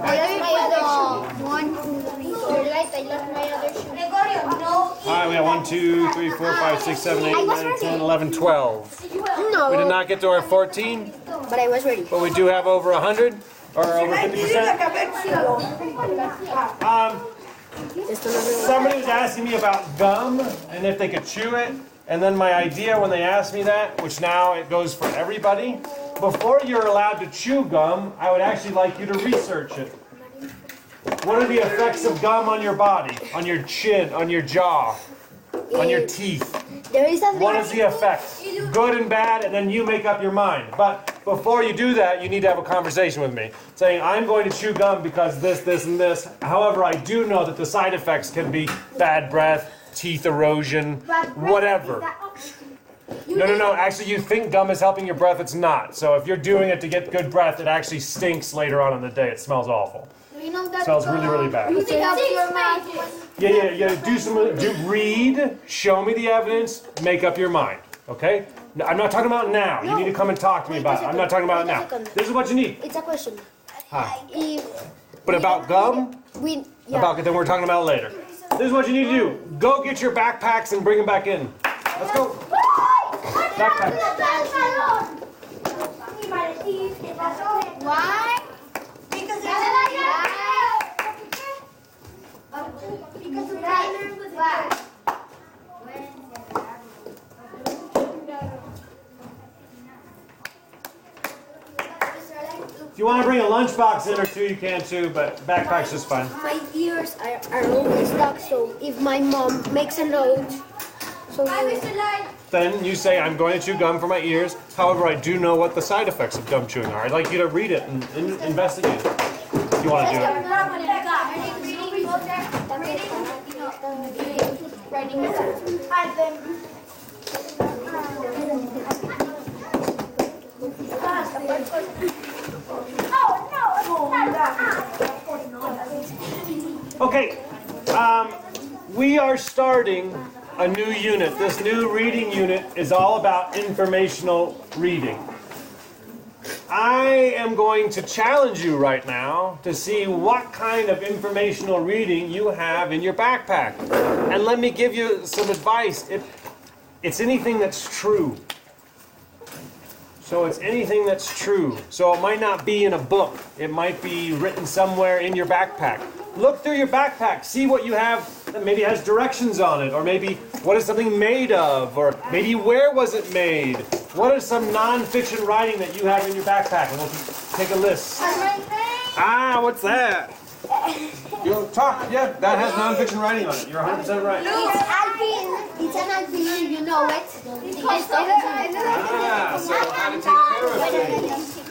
lost my other shoe. 1, 2, 3, 4. Light, I lost my other shoe. All right, we have 1, 2, 3, 4, 5, 6, 7, 8, 9, 10, 11, 12. No. We did not get to our 14, But I was ready. but we do have over 100 or over 50%. Somebody was asking me about gum and if they could chew it. And then my idea when they asked me that, which now it goes for everybody, before you're allowed to chew gum, I would actually like you to research it. What are the effects of gum on your body, on your chin, on your jaw, on your teeth? There is something. What is the effect? Good and bad, and then you make up your mind. But before you do that, you need to have a conversation with me, saying, I'm going to chew gum because this, this, and this. However, I do know that the side effects can be bad breath, teeth erosion, whatever. No. Actually, you think gum is helping your breath. It's not. So if you're doing it to get good breath, it actually stinks later on in the day. It smells awful. Smells really, really bad. Yeah. Read, show me the evidence, make up your mind. Okay? No, I'm not talking about now. You need to come and talk to me about it. I'm not talking about it now. This is what you need. It's a question. But about gum? Then We're talking about it later. This is what you need to do. Go get your backpacks and bring them back in. Let's go. Backpacks. Why? If you want to bring a lunchbox in or two, you can too, but backpack's just fine. My ears are always stuck, so if my mom makes a note, Then you say, I'm going to chew gum for my ears. However, I do know what the side effects of gum chewing are. I'd like you to read it and investigate it. If you want to do it. Okay, we are starting a new unit. This new reading unit is all about informational reading. I am going to challenge you right now to see what kind of informational reading you have in your backpack. And let me give you some advice. It's anything that's true. So it's anything that's true. So it might not be in a book. It might be written somewhere in your backpack. Look through your backpack. See what you have that maybe has directions on it. Or maybe what is something made of? Or maybe where was it made? What is some non-fiction writing that you have in your backpack? And we'll take a list. What's that? You talk. Yeah, that has non-fiction writing on it. You're 100% right. it's Alpine. It's an Alpine, you know it. So how to take care of things.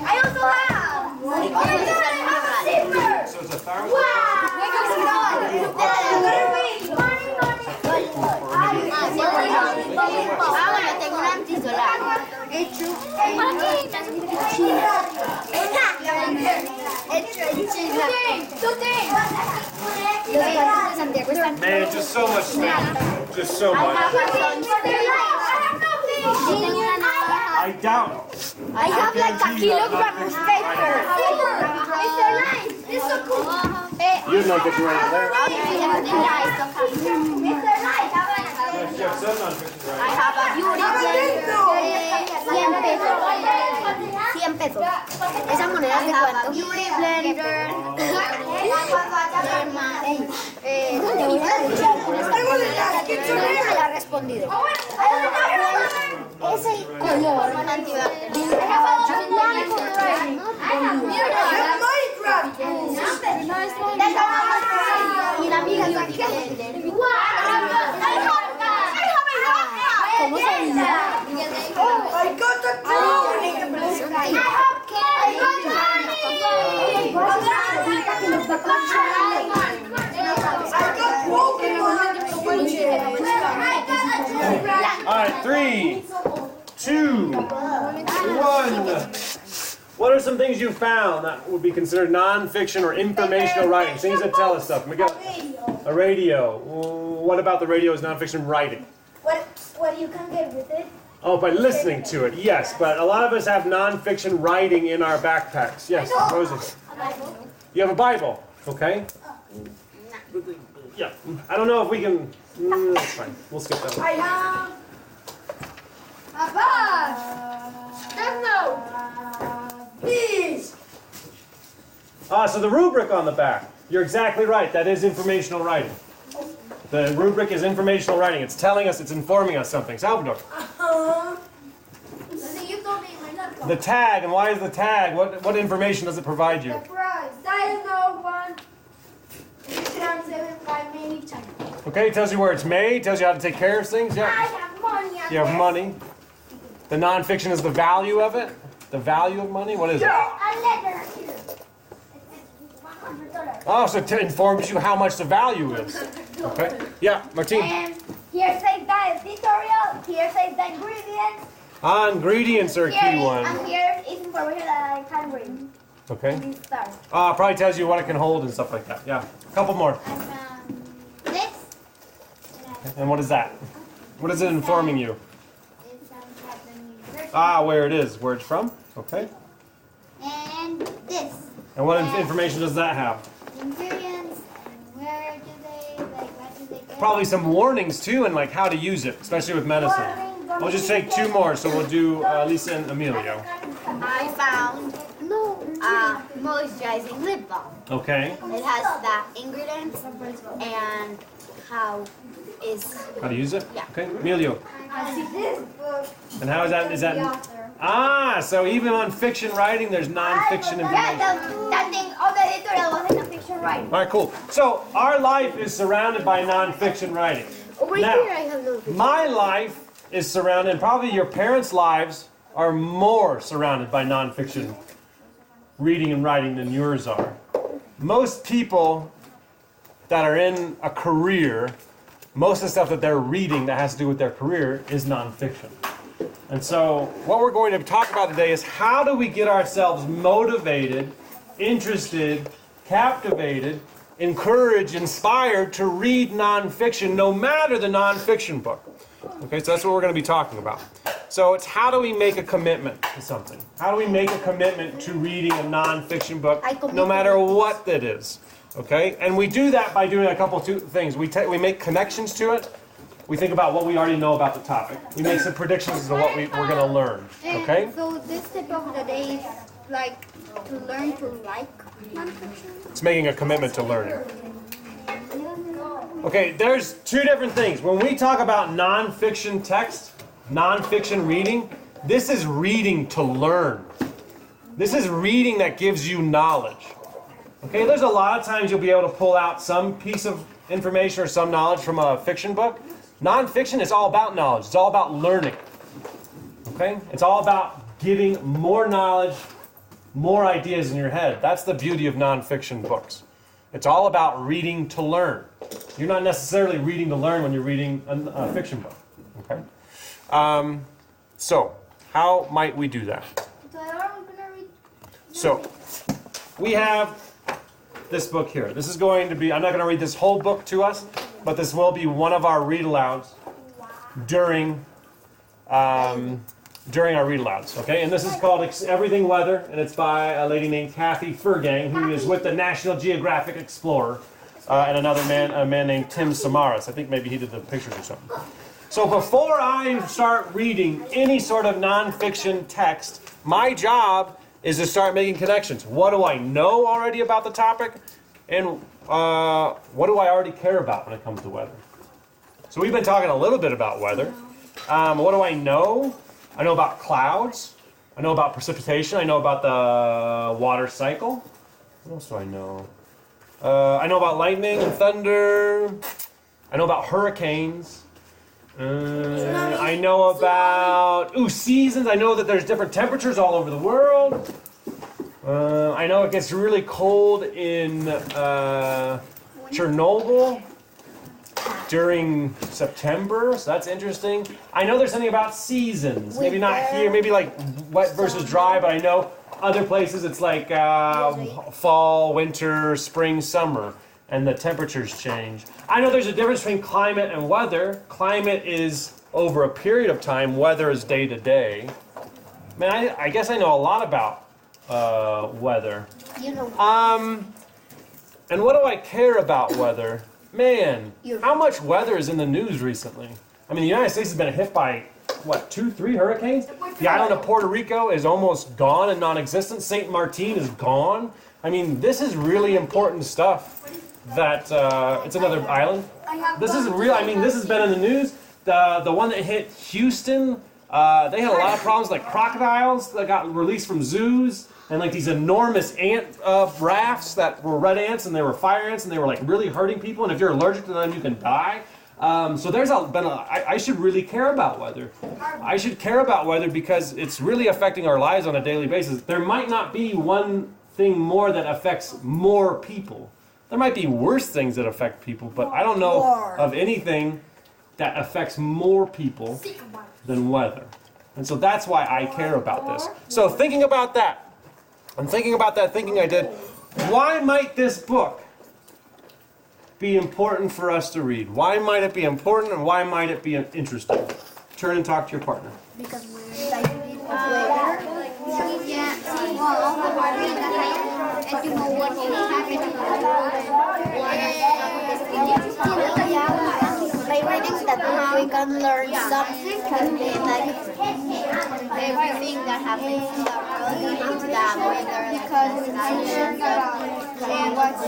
I also have. So it's a thyroid. Tengo un antisolar. Hecho en China. Los padres de Santiago están. Man, just so much stuff. Just so much. I doubt. I have like a kilogram of paper. Mr. Light, it's so cool. You know that you're right there. Mr. Light, You have some non-fiction writing. I have a beauty blender. 100 pesos. Esas monedas de cuánto? Beauty blender. Te voy a escuchar. No me la ha respondido. Es el color. Y la amiga ¿cómo se dice? All right, 3, 2, 1. What are some things you found that would be considered non-fiction or informational writing? Things that tell us stuff. Miguel, a radio. What about the radio is non-fiction writing? What you can get with it Oh, by listening to it, yes. But a lot of us have nonfiction writing in our backpacks. Yes, Rosie. You have a Bible, okay? Yeah. I don't know if we can. That's fine. We'll skip that one. I have. Papa. No. Please. So the rubric on the back. You're exactly right. That is informational writing. The rubric is informational writing. It's telling us, it's informing us something. Salvador. You told me my laptop. The tag, and why is the tag? What information does it provide you? The price. Dial no 175 many times. Okay, it tells you where it's made, tells you how to take care of things. I Yeah. have money. You have money. The nonfiction is the value of it. The value of money. What is it? A letter here. It's $100. Oh, so it informs you how much the value is. Okay. Yeah, Martine. And here says the editorial. Here says the ingredients. Ingredients are a Here key is, one. and here is information that I can read. Okay. This start. Probably tells you what it can hold and stuff like that. Yeah. A couple more. And this. And what is that? What is it informing you? It's Chapman University. Where it is, where it's from. Okay. And this. And what information does that have? Ingredients and where do they, like, what do they get? Probably some warnings too, and like how to use it, especially with medicine. We'll just take two more, so we'll do Lisa and Emilio. I found a moisturizing lip balm. Okay. It has the ingredients and how How to use it? Yeah. Okay. Emilio. I see this book. And how is that? Is that? So even on fiction writing, there's non-fiction Yeah, information. that thing of the editorial was in a fiction writing. All right, cool. So our life is surrounded by non-fiction writing. over Now, here I have little my life is surrounded, and probably your parents' lives are more surrounded by non-fiction reading and writing than yours are. Most people that are in a career, most of the stuff that they're reading that has to do with their career is non-fiction. And so what we're going to talk about today is how do we get ourselves motivated, interested, captivated, encouraged, inspired to read nonfiction, no matter the nonfiction book. Okay, so that's what we're going to be talking about. So it's how do we make a commitment to something? How do we make a commitment to reading a nonfiction book, no matter what that is? Okay, and we do that by doing a couple two things. We make connections to it. We think about what we already know about the topic. We make some predictions as to what we're going to learn. Okay? So this tip of the day is like to learn to like nonfiction. It's making a commitment to learning. Okay, there's two different things. When we talk about nonfiction text, nonfiction reading, this is reading to learn. This is reading that gives you knowledge. Okay, there's a lot of times you'll be able to pull out some piece of information or some knowledge from a fiction book. Nonfiction is all about knowledge. It's all about learning. Okay? It's all about getting more knowledge, more ideas in your head. That's the beauty of nonfiction books. It's all about reading to learn. You're not necessarily reading to learn when you're reading a fiction book. Okay? So, how might we do that? So, we have this book here. This is going to be, I'm not going to read this whole book to us, but this will be one of our read-alouds during our read-alouds, okay? And this is called Everything Weather, and it's by a lady named Kathy Fergang, who is with the National Geographic Explorer, and a man named Tim Samaras. I think maybe he did the pictures or something. So before I start reading any sort of nonfiction text, my job is to start making connections. What do I know already about the topic? And what do I already care about when it comes to weather? So we've been talking a little bit about weather. What do I know? I know about clouds. I know about precipitation. I know about the water cycle. What else do I know? I know about lightning and thunder. I know about hurricanes. I know about seasons. I know that there's different temperatures all over the world. I know it gets really cold in Chernobyl during September, so that's interesting. I know there's something about seasons. Maybe not here, maybe like wet versus dry, but I know other places it's like fall, winter, spring, summer, and the temperatures change. I know there's a difference between climate and weather. Climate is over a period of time, weather is day to day. Man, I guess I know a lot about weather. You know. And what do I care about weather? Man, how much weather is in the news recently? I mean, the United States has been hit by, what, 2, 3 hurricanes? The island of Puerto Rico is almost gone and non-existent. Saint Martin is gone. I mean, this is really important stuff that, it's another island. This is real, I mean, this has been in the news. The one that hit Houston, they had a lot of problems, like crocodiles that got released from zoos, and like these enormous ant rafts that were red ants, and they were fire ants, and they were like really hurting people, and if you're allergic to them, you can die. So there's I should really care about weather. I should care about weather because it's really affecting our lives on a daily basis. There might not be one thing more that affects more people. There might be worse things that affect people, but I don't know of anything that affects more people than weather. And so that's why I care about this. So thinking about that, and thinking about that thinking I did, why might this book be important for us to read? Why might it be important, and why might it be interesting? Turn and talk to your partner. Because we're like and you know what will happen in the world. By reading that we can learn something, like everything that happens in the world, that weather, because we learn about what's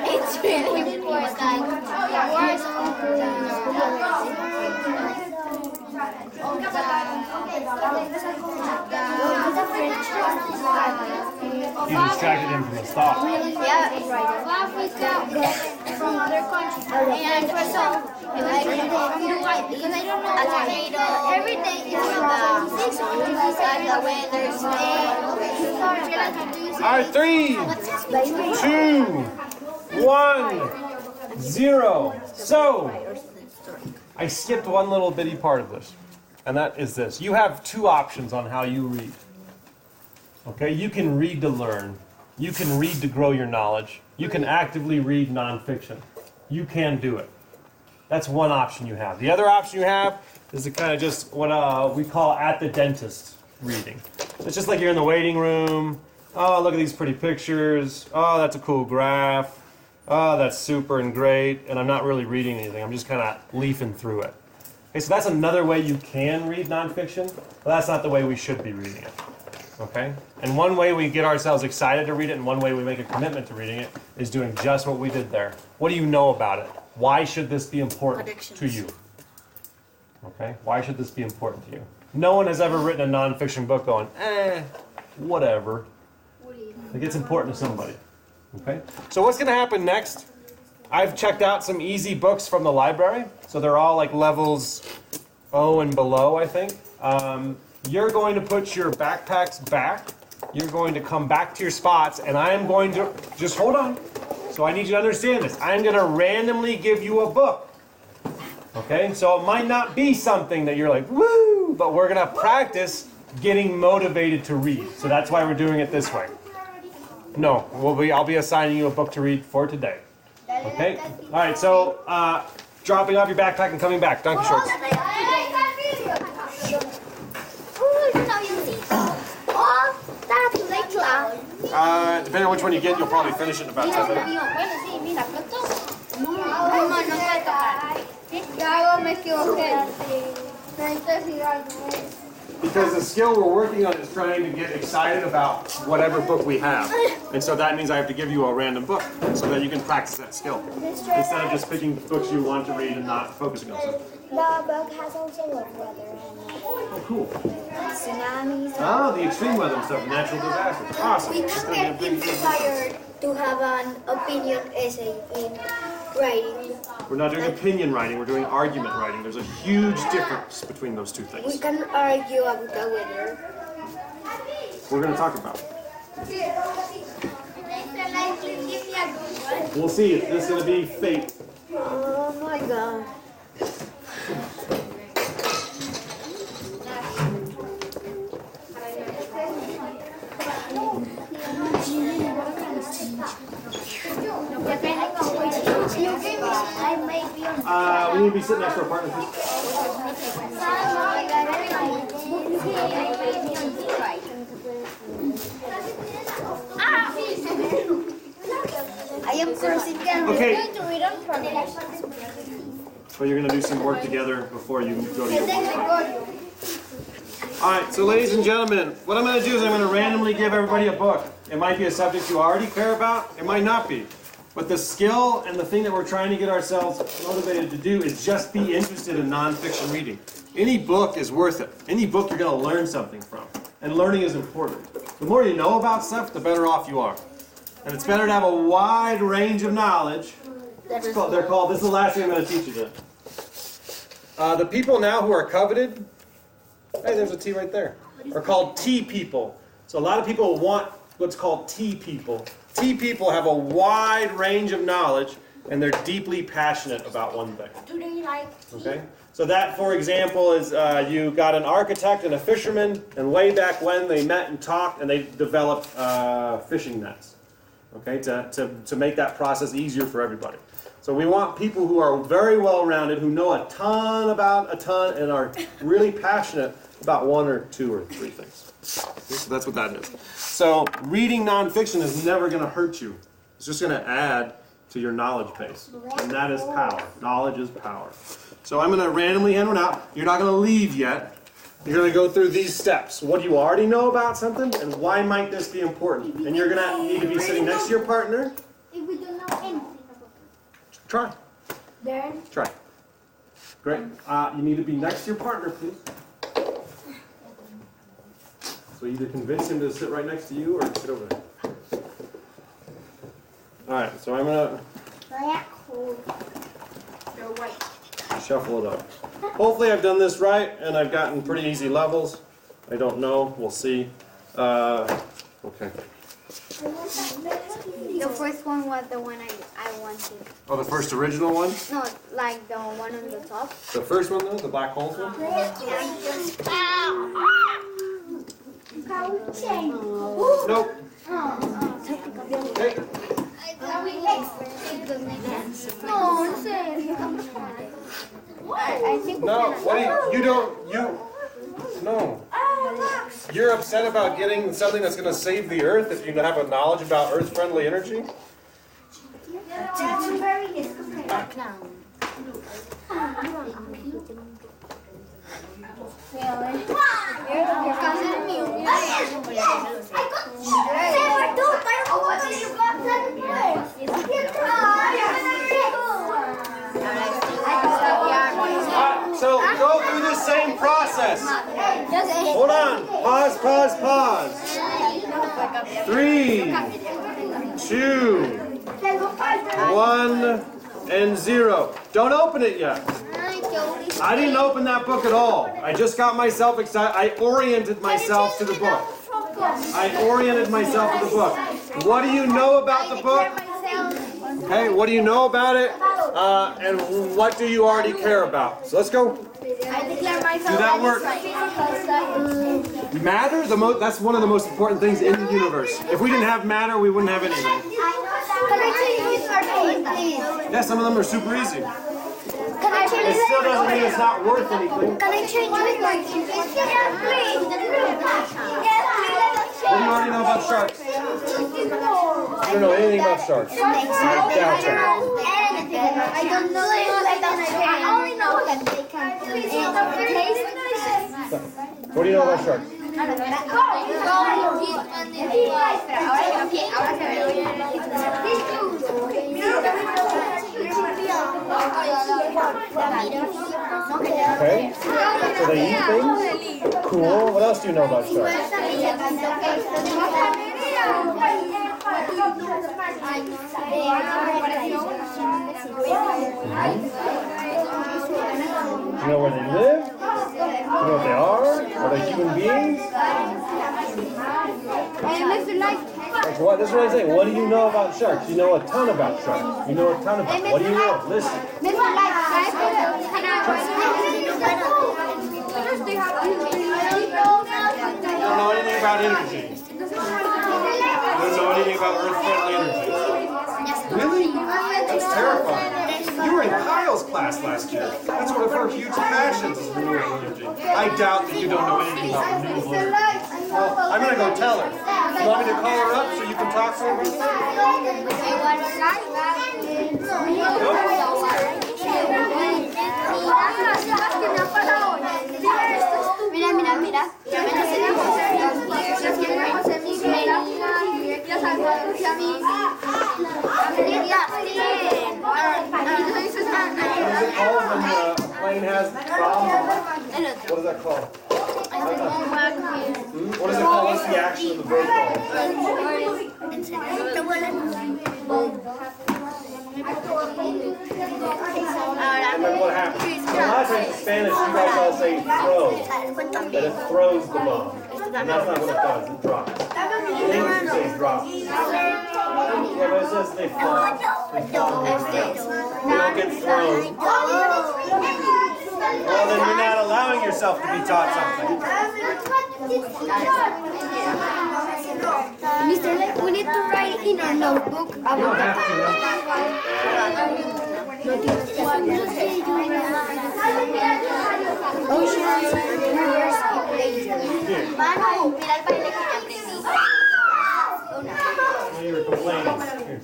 it's really important. You distracted him from his thought. Yeah, from other countries. And for some, because I don't know every day is the weather. All right, 3, 2, 1, 0. So, I skipped one little bitty part of this, and that is this. You have 2 options on how you read. Okay, you can read to learn. You can read to grow your knowledge. You can actively read nonfiction. You can do it. That's one option you have. The other option you have is the kind of just what we call at the dentist reading. It's just like you're in the waiting room. Oh, look at these pretty pictures. Oh, that's a cool graph. Oh, that's super and great. And I'm not really reading anything. I'm just kind of leafing through it. Okay, so that's another way you can read nonfiction, but that's not the way we should be reading it. Okay? And one way we get ourselves excited to read it, and one way we make a commitment to reading it, is doing just what we did there. What do you know about it? Why should this be important to you? Okay? Why should this be important to you? No one has ever written a nonfiction book going, whatever. Like, it's important to somebody. Okay? So what's going to happen next? I've checked out some easy books from the library. So they're all like levels O and below, I think. You're going to put your backpacks back. You're going to come back to your spots, and I'm going to, just hold on. So I need you to understand this. I'm going to randomly give you a book. Okay? So it might not be something that you're like, woo, but we're going to practice getting motivated to read. So that's why we're doing it this way. No, I'll be assigning you a book to read for today. Okay? All right, so dropping off your backpack and coming back. Donkey shorts. Depending on which one you get, you'll probably finish it in about 10 minutes. Because the skill we're working on is trying to get excited about whatever book we have. And so that means I have to give you a random book so that you can practice that skill. Instead of just picking books you want to read and not focusing on them. The book has also weather and Oh, cool. tsunamis. Oh, the extreme weather and stuff, natural disasters. Awesome. We can get inspired to have an opinion essay in writing. We're not doing opinion writing, we're doing argument writing. There's a huge difference between those two We things. can argue about the weather. We're going to talk about it. We'll see if this is going to be fate. Oh my god. We need to be sitting next to our partner, please. I am crossing down. Okay. We're going to read on Proverbs. So you're going to do some work together before you go to your work. Alright, so ladies and gentlemen, what I'm going to do is I'm going to randomly give everybody a book. It might be a subject you already care about, it might not be. But the skill and the thing that we're trying to get ourselves motivated to do is just be interested in nonfiction reading. Any book is worth it. Any book you're going to learn something from. And learning is important. The more you know about stuff, the better off you are. And it's better to have a wide range of knowledge. They're called, this is the last thing I'm going to teach you today. The people now who are coveted, hey, there's a T right there, are called T people. So a lot of people want what's called T people. T people have a wide range of knowledge and they're deeply passionate about one thing. Do they like Okay? So that, for example, is you got an architect and a fisherman, and way back when they met and talked and they developed fishing nets. Okay, to make that process easier for everybody. So we want people who are very well-rounded, who know a ton about a ton, and are really passionate about one or two or three things. Okay, so that's what that is. So reading nonfiction is never going to hurt you. It's just going to add to your knowledge base. And that is power. Knowledge is power. So I'm going to randomly hand one out. You're not going to leave yet. You're going to go through these steps. What do you already know about something, and why might this be important? And you're going to need to be sitting next to your partner. if we don't know anything about Try. Then Try. Great. You need to be next to your partner, please. So either convince him to sit right next to you or sit over there. Alright, so I'm going black hole. They're white. to shuffle it up. Hopefully I've done this right and I've gotten pretty easy levels. I don't know. We'll see. Okay. The first one was the one I wanted. Oh, the first original one? No, like the one on the top. The first one though? The black hole one? Nope. Okay. I think No, what do you don't, no. You're upset about getting something that's going to save the earth if you have a knowledge about earth-friendly energy? So go through the same process. Hold on. Pause, pause, pause. 3, 2, 1, and 0. Don't open it yet. I didn't open that book at all. I just got myself excited. I oriented myself to the book. I oriented myself to the book. What do you know about the book? Okay, what do you know about it? And what do you already care about? So let's go. I declare myself. Do that work. Matter? That's one of the most important things in the universe. If we didn't have matter, we wouldn't have anything. Can I change my name, please? Yeah, some of them are super easy. Can I change It still doesn't mean it's not worth anything. Can I change my name? Yes, please. What do you already know about sharks? You don't know anything about sharks. I doubt it. I don't know. I only know that they can taste. What do you know about sharks? Okay. So they eat things? Cool. What else do you know about sharks? Do you know where they live? Do you know what they are? Are they human beings? Like what? That's what I'm saying. What do you know about sharks? You know a ton about sharks. You know a ton about them. What do you know? Listen. You don't know anything about energy. You don't know anything about earth-friendly energy. Really? That's terrifying. You You were in Kyle's class last year. That's one of her huge passions is renewable energy. I doubt that you don't know anything about renewable energy. Well, I'm going to go tell her. You want me to call her up so you can talk to her about Mira, mira, mira. when the plane has problems? What is that called? What is it called? What's the action of the verb And then what happens? A lot of times in Spanish, you guys all say throw. That it throws the bomb. And that's not what it does, it drops. In English, you say drop. Yeah, but it says they fall. They fall. They don't get thrown. Well, then you're not allowing yourself to be taught something. Mr. we need to write in our notebook You don't about have oceans, rivers, and nature. Mano, mira el baile que ya aprendí. Well, you were complaining. Here.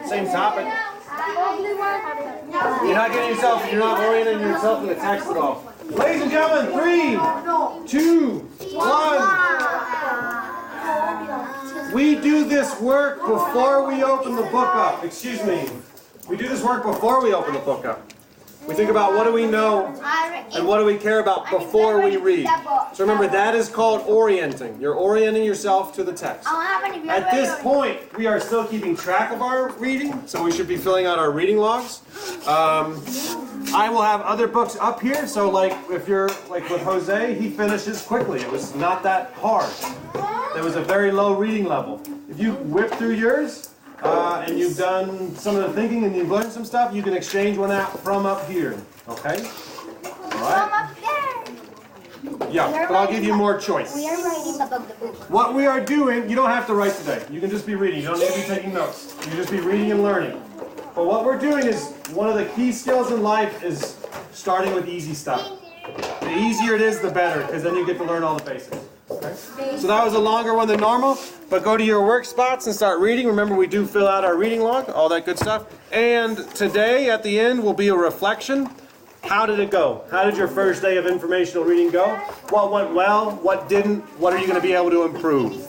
Same topic. You're not getting yourself, you're not orienting yourself in the text at all. Ladies and gentlemen, 3, 2, 1. We do this work before we open the book up. Excuse me. We do this work before we open the book up. We think about what do we know and what do we care about before we read. So remember, that is called orienting. You're orienting yourself to the text. At this point, we are still keeping track of our reading, so we should be filling out our reading logs. I will have other books up here, so like if you're like with Jose, he finishes quickly. It was not that hard. There was a very low reading level. If you whip through yours, and you've done some of the thinking and you've learned some stuff, you can exchange one out from up here. Okay? Alright? Yeah, but I'll give you more choice. We are writing about the book. What we are doing, you don't have to write today. You can just be reading. You don't need to be taking notes. You can just be reading and learning. But what we're doing is, one of the key skills in life is starting with easy stuff. The easier it is, the better, because then you get to learn all the basics. Okay? So that was a longer one than normal, but go to your work spots and start reading. Remember, we do fill out our reading log, all that good stuff. And today, at the end, will be a reflection. How did it go? How did your first day of informational reading go? What went well? What didn't? What are you going to be able to improve?